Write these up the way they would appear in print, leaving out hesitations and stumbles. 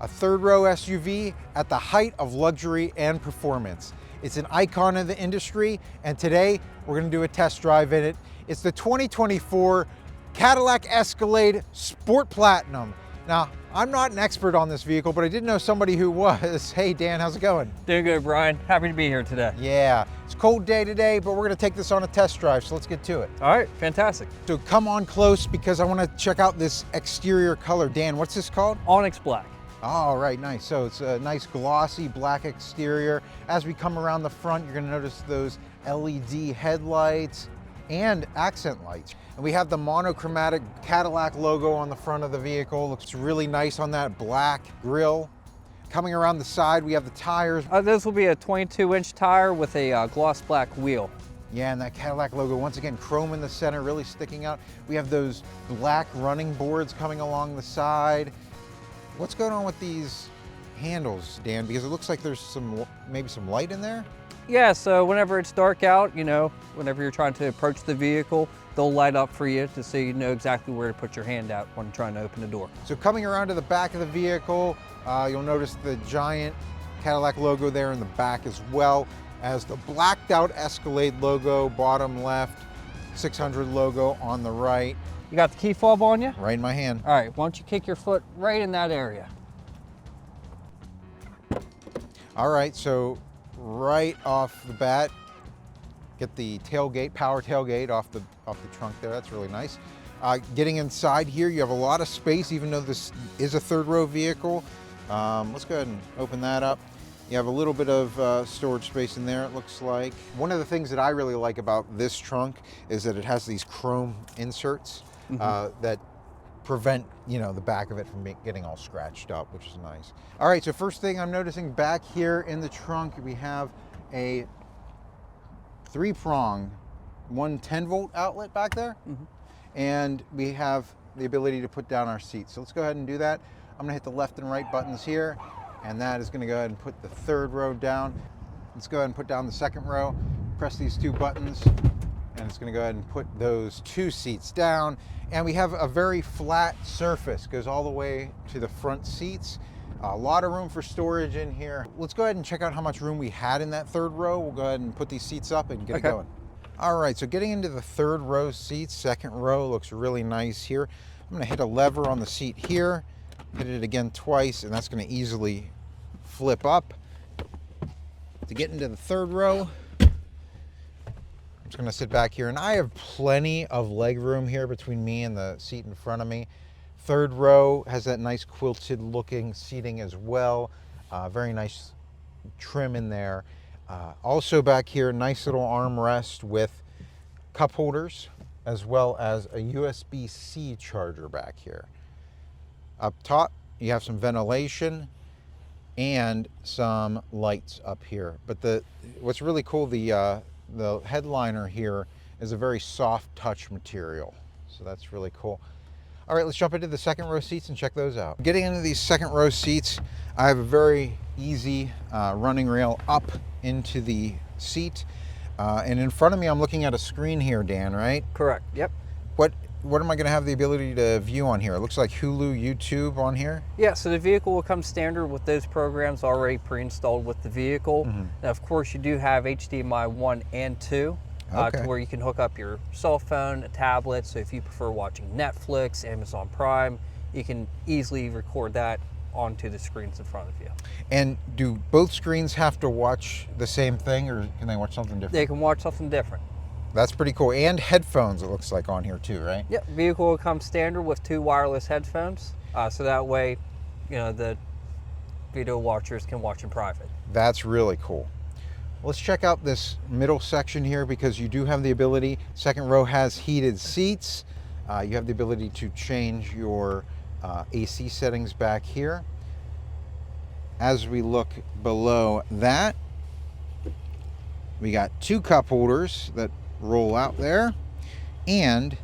a third row SUV at the height of luxury and performance. It's an icon of the industry, and today we're gonna do a test drive in it. It's the 2024 Cadillac Escalade Sport Platinum. Now, I'm not an expert on this vehicle, but I did know somebody who was. Hey Dan, how's it going? Doing good, Brian. Happy to be here today. Yeah, it's a cold day today, but we're gonna take this on a test drive, so let's get to it. All right, fantastic. So come on close because I wanna check out this exterior color. Dan, what's this called? Onyx Black. All right, nice. So it's a nice glossy black exterior. As we come around the front, you're gonna notice those LED headlights and accent lights. And we have the monochromatic Cadillac logo on the front of the vehicle. Looks really nice on that black grille. Coming around the side, we have the tires. This will be a 22-inch tire with a gloss black wheel. Yeah, and that Cadillac logo, once again, chrome in the center, really sticking out. We have those black running boards coming along the side. What's going on with these handles, Dan? Because it looks like there's maybe some light in there. Yeah, so whenever it's dark out, whenever you're trying to approach the vehicle, they'll light up for you so you know exactly where to put your hand out when trying to open the door. So coming around to the back of the vehicle, you'll notice the giant Cadillac logo there in the back, as well as the blacked out Escalade logo, bottom left, 600 logo on the right. You got the key fob on you? Right in my hand. All right, why don't you kick your foot right in that area? All right, so right off the bat, get the tailgate, power tailgate off the trunk there. That's really nice. Getting inside here, you have a lot of space, even though this is a third row vehicle. Let's go ahead and open that up. You have a little bit of storage space in there, it looks like. One of the things that I really like about this trunk is that it has these chrome inserts that prevent, the back of it from getting all scratched up, which is nice. All right, so first thing I'm noticing back here in the trunk, we have a 3-prong, 110-volt outlet back there. And we have the ability to put down our seats. So let's go ahead and do that. I'm gonna hit the left and right buttons here, and that is gonna go ahead and put the third row down. Let's go ahead and put down the second row, press these 2 buttons, and it's gonna go ahead and put those 2 seats down. And we have a very flat surface, goes all the way to the front seats. A lot of room for storage in here. Let's go ahead and check out how much room we had in that third row. We'll go ahead and put these seats up and get it going. All right, so getting into the third row seats, second row looks really nice here. I'm gonna hit a lever on the seat here, hit it again twice, and that's gonna easily flip up. To get into the third row, I'm just gonna sit back here, and I have plenty of leg room here between me and the seat in front of me. Third row has that nice quilted looking seating as well. Very nice trim in there. Also back here, nice little armrest with cup holders, as well as a USB-C charger back here. Up top, you have some ventilation and some lights up here. But what's really cool, the headliner here is a very soft touch material. So that's really cool. All right, let's jump into the second row seats and check those out. Getting into these second row seats, I have a very easy running rail up into the seat. And in front of me, I'm looking at a screen here, Dan, right? Correct, yep. What am I gonna have the ability to view on here? It looks like Hulu, YouTube on here. Yeah, so the vehicle will come standard with those programs already pre-installed with the vehicle. Now, of course, you do have HDMI 1 and 2. To where you can hook up your cell phone, a tablet. So if you prefer watching Netflix, Amazon Prime, you can easily record that onto the screens in front of you. And do both screens have to watch the same thing, or can they watch something different? They can watch something different. That's pretty cool. And headphones, it looks like, on here too, right? Yep, vehicle will come standard with 2 wireless headphones. So that way, the video watchers can watch in private. That's really cool. Let's check out this middle section here, because you do have the ability, second row has heated seats. You have the ability to change your AC settings back here. As we look below that, we got 2 cup holders that roll out there, and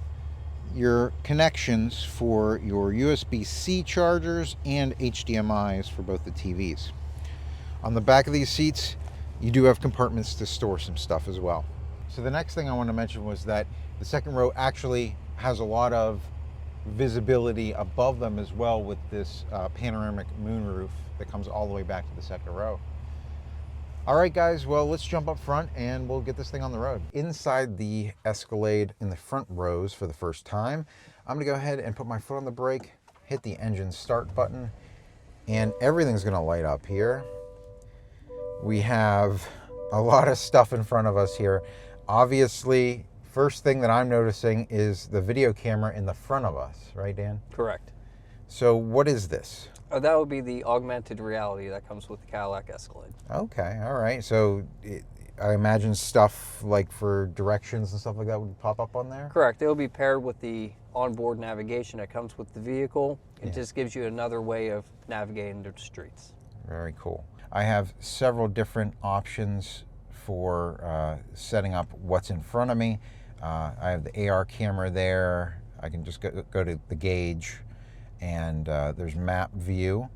your connections for your USB-C chargers and HDMIs for both the TVs. On the back of these seats, you do have compartments to store some stuff as well. So the next thing I want to mention was that the second row actually has a lot of visibility above them as well with this panoramic moonroof that comes all the way back to the second row. All right, guys, well, let's jump up front and we'll get this thing on the road. Inside the Escalade in the front rows for the first time, I'm gonna go ahead and put my foot on the brake, hit the engine start button, and everything's gonna light up here. We have a lot of stuff in front of us here. Obviously, first thing that I'm noticing is the video camera in the front of us, right, Dan? Correct. So what is this? That would be the augmented reality that comes with the Cadillac Escalade. Okay, all right. So I imagine stuff like for directions and stuff like that would pop up on there? Correct. It will be paired with the onboard navigation that comes with the vehicle. It just gives you another way of navigating the streets. Very cool. I have several different options for setting up what's in front of me. I have the AR camera there. I can just go to the gauge, and there's map view.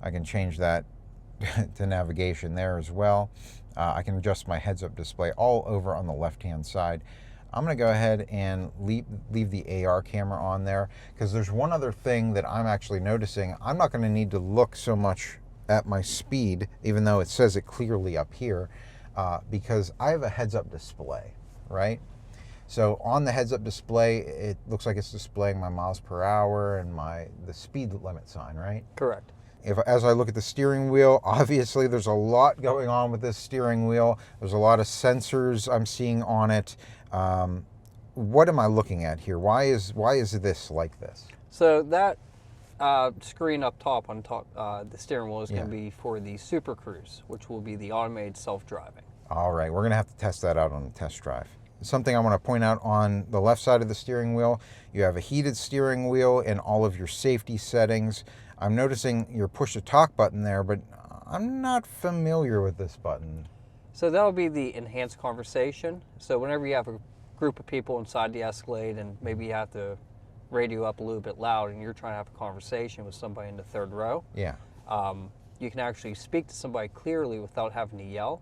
I can change that to navigation there as well. I can adjust my heads-up display all over on the left-hand side. I'm going to go ahead and leave the AR camera on there, because there's one other thing that I'm actually noticing. I'm not going to need to look so much at my speed, even though it says it clearly up here, because I have a heads-up display, right? So on the heads-up display, it looks like it's displaying my miles per hour and the speed limit sign, right? Correct. As I look at the steering wheel, obviously there's a lot going on with this steering wheel. There's a lot of sensors I'm seeing on it. What am I looking at here? Why is this like this? So that screen up top on top, the steering wheel is going to be for the Super Cruise, which will be the automated self-driving. All right, we're going to have to test that out on a test drive. Something I want to point out on the left side of the steering wheel, you have a heated steering wheel and all of your safety settings. I'm noticing your push to talk button there, but I'm not familiar with this button. So that'll be the enhanced conversation. So whenever you have a group of people inside the Escalade and maybe you have to radio up a little bit loud and you're trying to have a conversation with somebody in the third row, you can actually speak to somebody clearly without having to yell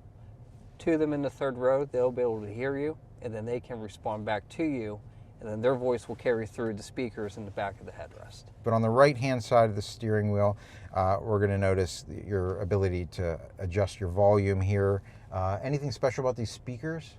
to them in the third row. They'll be able to hear you, and then they can respond back to you, and then their voice will carry through the speakers in the back of the headrest. But on the right-hand side of the steering wheel, we're going to notice your ability to adjust your volume here. Anything special about these speakers?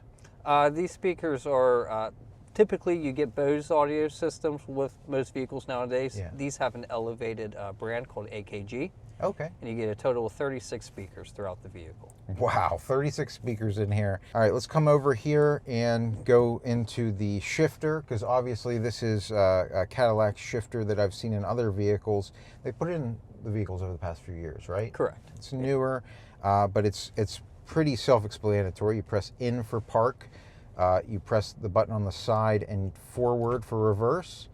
These speakers are, typically you get Bose audio systems with most vehicles nowadays. Yeah. These have an elevated brand called AKG. Okay. And you get a total of 36 speakers throughout the vehicle. Wow, 36 speakers in here. All right, let's come over here and go into the shifter, because obviously this is a Cadillac shifter that I've seen in other vehicles. They put it in the vehicles over the past few years, right? Correct. It's newer, but it's pretty self-explanatory. You press in for park, you press the button on the side and forward for reverse,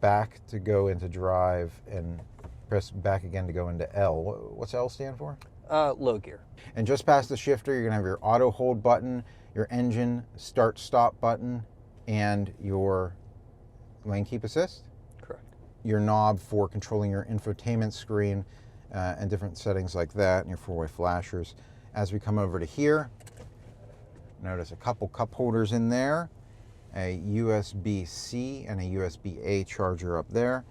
back to go into drive, and press back again to go into L. What's L stand for? Low gear. And just past the shifter, you're gonna have your auto hold button, your engine start stop button, and your lane keep assist. Correct. Your knob for controlling your infotainment screen and different settings like that, and your four-way flashers. As we come over to here, notice a couple cup holders in there, a USB-C and a USB-A charger up there.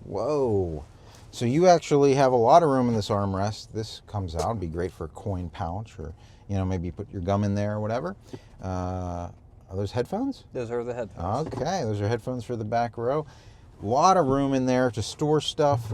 Whoa. So you actually have a lot of room in this armrest. This comes out, it'd be great for a coin pouch, or maybe put your gum in there or whatever. Are those headphones? Those are the headphones. Okay, those are headphones for the back row. A lot of room in there to store stuff.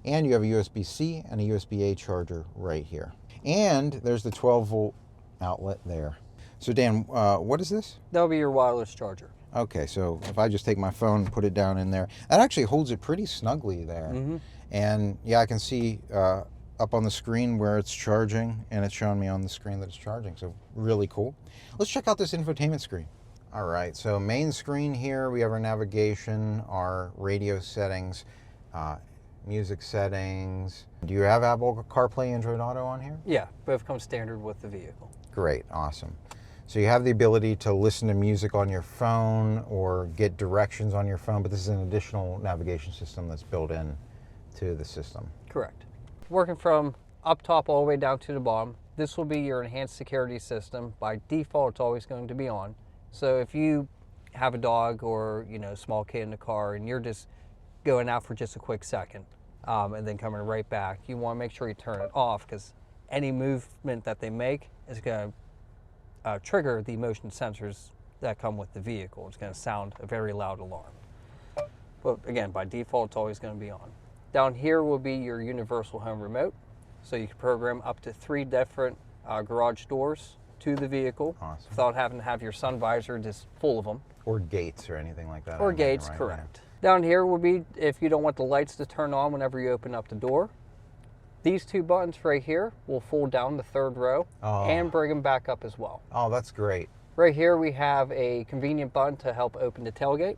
And you have a USB-C and a USB-A charger right here. And there's the 12-volt outlet there. So Dan, what is this? That'll be your wireless charger. Okay, so if I just take my phone and put it down in there, that actually holds it pretty snugly there. Mm-hmm. And yeah, I can see up on the screen where it's charging, and it's showing me on the screen that it's charging, so really cool. Let's check out this infotainment screen. All right, so main screen here, we have our navigation, our radio settings, music settings. Do you have Apple CarPlay, Android Auto on here? Yeah, both come standard with the vehicle. Great, awesome. So you have the ability to listen to music on your phone or get directions on your phone, but this is an additional navigation system that's built in to the system. Correct. Working from up top all the way down to the bottom, this will be your enhanced security system. By default, it's always going to be on. So if you have a dog or, you know, small kid in the car and you're just going out for just a quick second and then coming right back, you want to make sure you turn it off, because any movement that they make is going to trigger the motion sensors that come with the vehicle. It's going to sound a very loud alarm. But again, by default, it's always going to be on. Down here will be your universal home remote. So you can program up to 3 different garage doors to the vehicle. Awesome. Without having to have your sun visor just full of them. Or gates or anything like that. Or gates, right? correct. Down here will be if you don't want the lights to turn on whenever you open up the door. These 2 buttons right here will fold down the 3rd row and bring them back up as well. Oh, that's great. Right here we have a convenient button to help open the tailgate.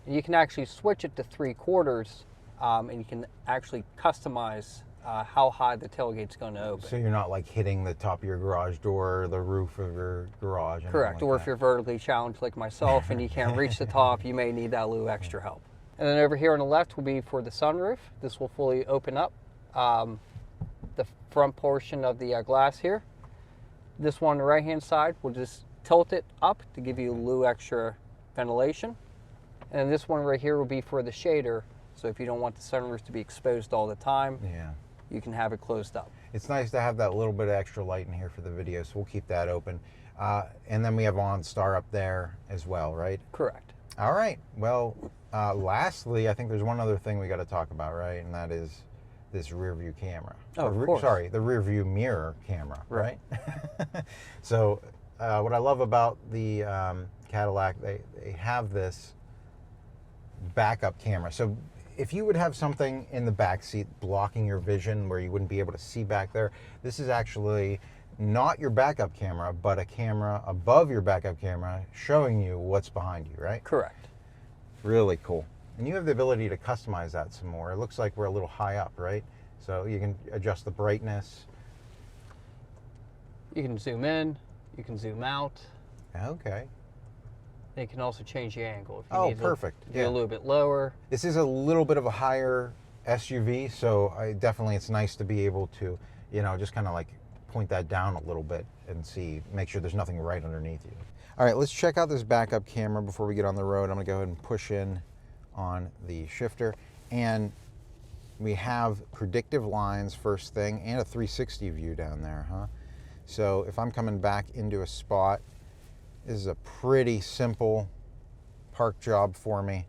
And you can actually switch it to 3/4 and you can actually customize how high the tailgate's going to open. So you're not like hitting the top of your garage door or the roof of your garage. Correct, like or that. if you're vertically challenged like myself and you can't reach the top, you may need that little extra help. And then over here on the left will be for the sunroof. This will fully open up the front portion of the glass here. This one on the right hand side will just tilt it up to give you a little extra ventilation. And then this one right here will be for the shader. So if you don't want the sunroof to be exposed all the time, you can have it closed up. It's nice to have that little bit of extra light in here for the video, so we'll keep that open. And then we have OnStar up there as well, right? Correct. All right. Well, lastly, I think there's one other thing we got to talk about, right? And that is this rear view camera. Oh, of course. Sorry, the rear view mirror camera, right? So what I love about the Cadillac, they have this backup camera. So if you would have something in the back seat blocking your vision where you wouldn't be able to see back there, this is actually not your backup camera, but a camera above your backup camera showing you what's behind you, right? Correct. Really cool. And you have the ability to customize that some more. It looks like we're a little high up, right? So you can adjust the brightness. You can zoom in, you can zoom out. Okay. You can also change the angle if you Oh, need perfect. to do a little bit lower. This is a little bit of a higher SUV, so definitely it's nice to be able to, you know, just kind of like point that down a little bit and see, make sure there's nothing right underneath you. All right, let's check out this backup camera before we get on the road. I'm gonna go ahead and push in on the shifter, and we have predictive lines first thing and a 360 view down there, huh? So if I'm coming back into a spot, this is a pretty simple park job for me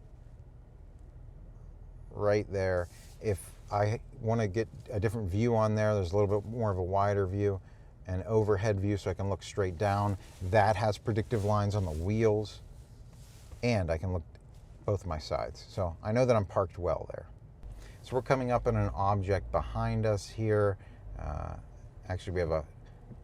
right there. If I want to get a different view on there, there's a little bit more of a wider view, an overhead view so I can look straight down. That has predictive lines on the wheels, and I can look both my sides. So I know that I'm parked well there. So we're coming up on an object behind us here. Actually, we have a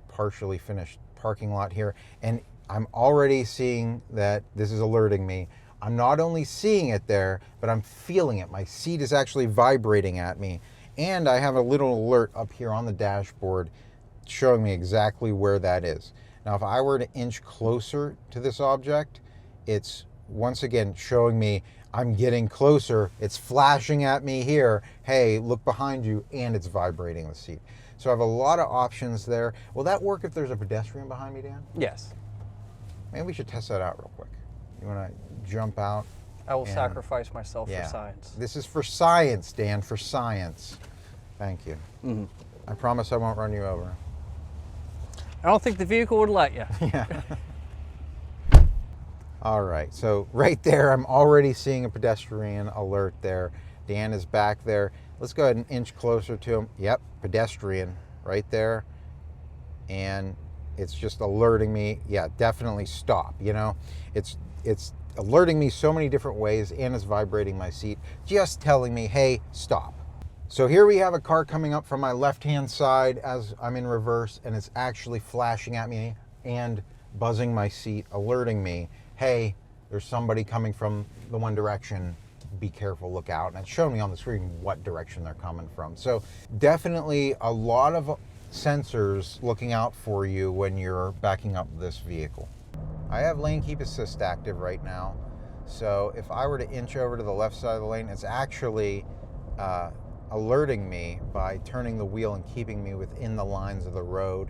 partially finished parking lot here, and I'm already seeing that this is alerting me. I'm not only seeing it there, but I'm feeling it. My seat is actually vibrating at me. And I have a little alert up here on the dashboard showing me exactly where that is. Now, if I were to inch closer to this object, it's once again showing me I'm getting closer. It's flashing at me here. Hey, look behind you, and it's vibrating the seat. So I have a lot of options there. Will that work if there's a pedestrian behind me, Dan? Yes. Maybe we should test that out real quick. You want to jump out? I will sacrifice myself for science. This is for science, Dan, for science. Thank you. Mm-hmm. I promise I won't run you over. I don't think the vehicle would let you. Yeah. All right, so right there, I'm already seeing a pedestrian alert there. Dan is back there. Let's go ahead and inch closer to him. Yep, pedestrian right there. And it's just alerting me, yeah, definitely stop, you know? It's alerting me so many different ways, and it's vibrating my seat, just telling me, hey, stop. So here we have a car coming up from my left-hand side as I'm in reverse, and it's actually flashing at me and buzzing my seat, alerting me, hey, there's somebody coming from the one direction, be careful, look out. And it's showing me on the screen what direction they're coming from. So definitely a lot of sensors looking out for you when you're backing up this vehicle. I have lane keep assist active right now. So if I were to inch over to the left side of the lane, it's actually alerting me by turning the wheel and keeping me within the lines of the road,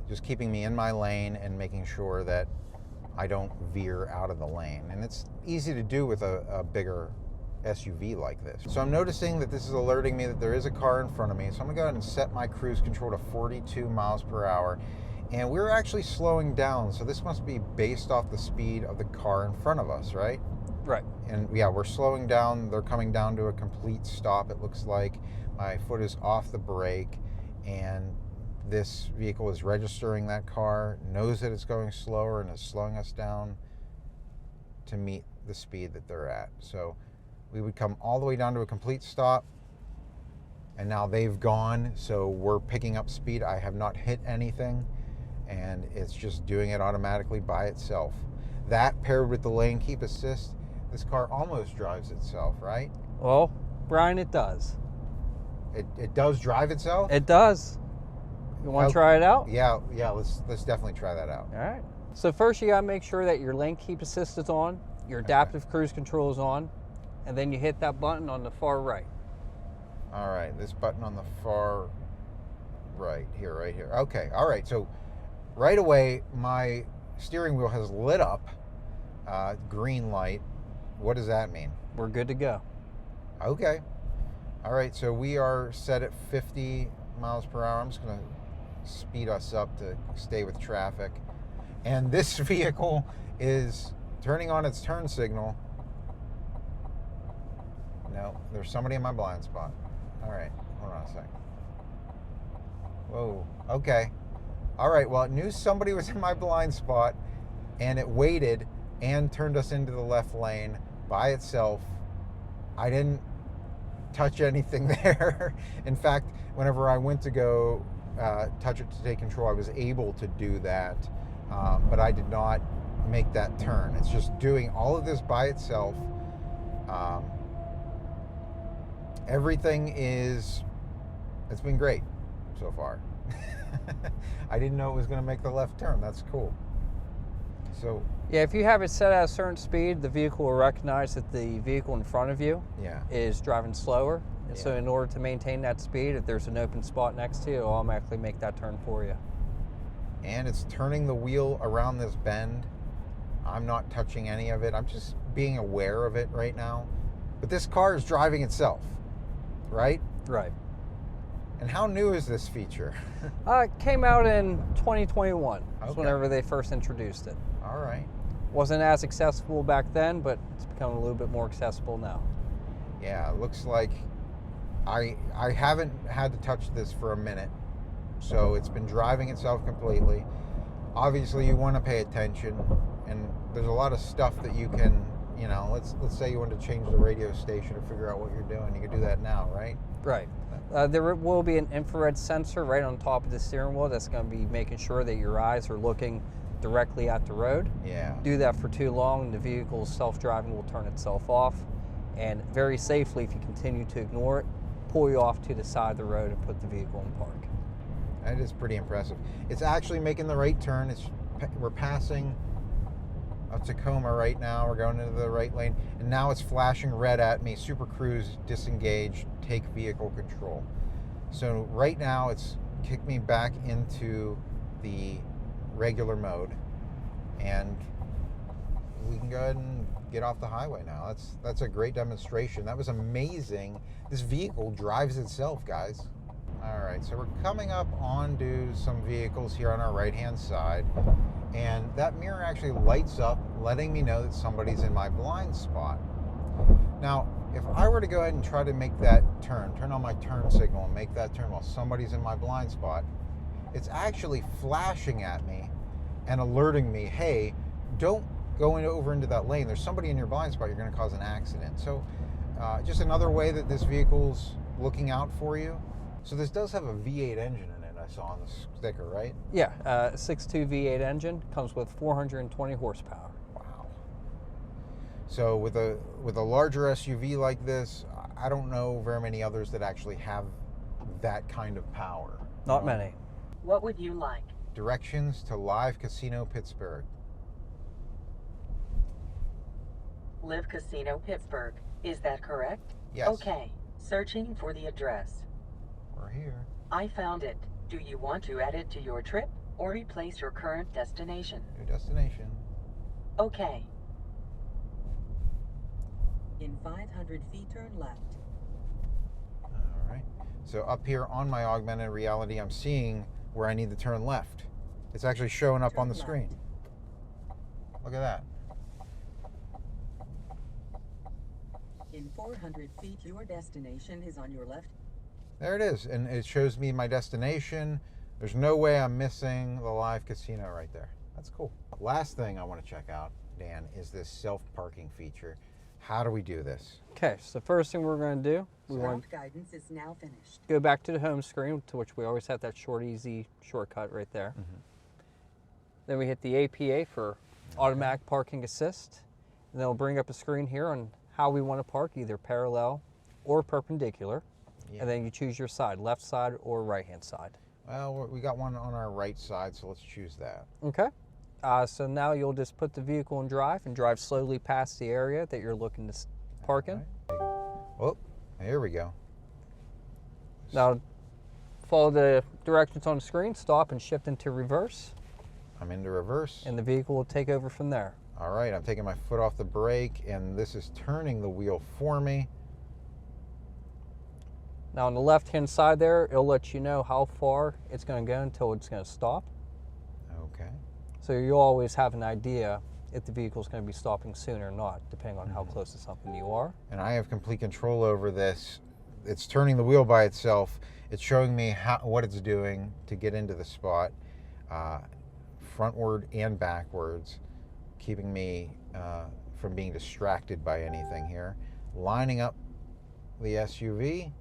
just keeping me in my lane and making sure that I don't veer out of the lane. And it's easy to do with a bigger SUV like this. So I'm noticing that this is alerting me that there is a car in front of me. So I'm gonna go ahead and set my cruise control to 42 miles per hour. And we're actually slowing down. So this must be based off the speed of the car in front of us, right? Right. And yeah, we're slowing down. They're coming down to a complete stop, it looks like. My foot is off the brake, and this vehicle is registering that car, knows that it's going slower, and is slowing us down to meet the speed that they're at. So we would come all the way down to a complete stop, and now they've gone, so we're picking up speed. I have not hit anything, and it's just doing it automatically by itself. That paired with the lane keep assist, this car almost drives itself, right? Well, Brian, it does. It does drive itself? It does. You want to try it out? Yeah, let's definitely try that out. All right. So first you got to make sure that your lane keep assist is on, your adaptive cruise control is on, and then you hit that button on the far right. All right, this button on the far right here, right here. Okay, all right, so right away my steering wheel has lit up, green light. What does that mean? We're good to go. Okay. All right, so we are set at 50 miles per hour. I'm just going to speed us up to stay with traffic. And this vehicle is turning on its turn signal. No, there's somebody in my blind spot. All right, hold on a second. Whoa, okay. All right, well, it knew somebody was in my blind spot, and it waited and turned us into the left lane by itself. I didn't touch anything there. In fact, whenever I went to go touch it to take control, I was able to do that, but I did not make that turn. It's just doing all of this by itself. Everything it's been great so far. I didn't know it was going to make the left turn. That's cool. So yeah, if you have it set at a certain speed, the vehicle will recognize that the vehicle in front of you is driving slower. And so in order to maintain that speed, if there's an open spot next to you, it'll automatically make that turn for you. And it's turning the wheel around this bend. I'm not touching any of it. I'm just being aware of it right now. But this car is driving itself, right? Right. And how new is this feature? It came out in 2021. That's Okay. whenever they first introduced it. All right. Wasn't as accessible back then, but it's become a little bit more accessible now. Yeah, it looks like I haven't had to touch this for a minute, so it's been driving itself completely. Obviously, you want to pay attention, and there's a lot of stuff that you can, let's say you want to change the radio station or figure out what you're doing. You can do that now, right? Right. There will be an infrared sensor right on top of the steering wheel that's going to be making sure that your eyes are looking directly at the road. Yeah. Do that for too long, the vehicle's self-driving will turn itself off, and very safely, if you continue to ignore it, pull you off to the side of the road and put the vehicle in park. That is pretty impressive. It's actually making the right turn. We're passing a Tacoma right now. We're going into the right lane, and now it's flashing red at me. Super Cruise, disengage, take vehicle control. So right now it's kicked me back into the regular mode, and we can go ahead and get off the highway now. That's a great demonstration. That was amazing. This vehicle drives itself, guys. All right, so we're coming up onto some vehicles here on our right-hand side, and that mirror actually lights up, letting me know that somebody's in my blind spot. Now, if I were to go ahead and try to make that turn on my turn signal and make that turn while somebody's in my blind spot, it's actually flashing at me and alerting me, hey, don't go over into that lane. There's somebody in your blind spot. You're going to cause an accident. So just another way that this vehicle's looking out for you. So this does have a V8 engine in it, I saw on the sticker, right? Yeah, 6.2 V8 engine, comes with 420 horsepower. Wow. So with a larger SUV like this, I don't know very many others that actually have that kind of power. Not many. What would you like? Directions to Live Casino Pittsburgh. Live Casino Pittsburgh. Is that correct? Yes. Okay. Searching for the address. We're here. I found it. Do you want to add it to your trip or replace your current destination? New destination. Okay. In 500 feet, turn left. All right. So up here on my augmented reality, I'm seeing where I need to turn left. It's actually showing up on the screen. Look at that. In 400 feet, your destination is on your left. There it is, and it shows me my destination. There's no way I'm missing the live casino right there. That's cool. Last thing I want to check out, Dan, is this self-parking feature. How do we do this? Okay, so the first thing we're going to do, we want Route guidance is now finished. to go back to the home screen, to which we always have that short, easy shortcut right there. Then we hit the APA for automatic parking assist. And then it'll bring up a screen here on how we want to park, either parallel or perpendicular. Yeah. And then you choose your side, left side or right-hand side. Well, we got one on our right side, so let's choose that. Okay. So now you'll just put the vehicle in drive and drive slowly past the area that you're looking to park in. Oh, here we go. Now follow the directions on the screen, stop and shift into reverse, I'm into reverse. and the vehicle will take over from there. All right, I'm taking my foot off the brake, and this is turning the wheel for me. Now on the left-hand side there, it'll let you know how far it's going to go until it's going to stop. Okay. So you'll always have an idea if the vehicle is going to be stopping soon or not, depending on how close to something you are. And I have complete control over this. It's turning the wheel by itself. It's showing me what it's doing to get into the spot, frontward and backwards, keeping me from being distracted by anything here. Lining up the SUV.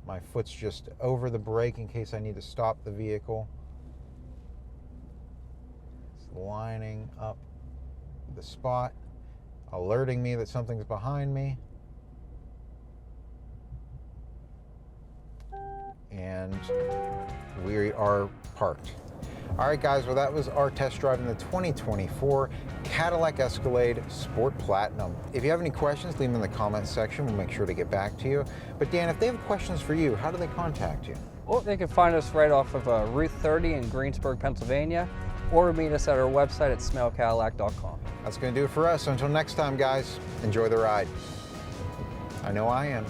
My foot's just over the brake in case I need to stop the vehicle. It's lining up the spot, alerting me that something's behind me. And we are parked. All right, guys, well, that was our test drive in the 2024 Cadillac Escalade Sport Platinum. If you have any questions, leave them in the comments section. We'll make sure to get back to you. But Dan, if they have questions for you, how do they contact you? Well, they can find us right off of Route 30 in Greensburg, Pennsylvania, or meet us at our website at smailcadillac.com. That's going to do it for us. So until next time, guys, enjoy the ride. I know I am.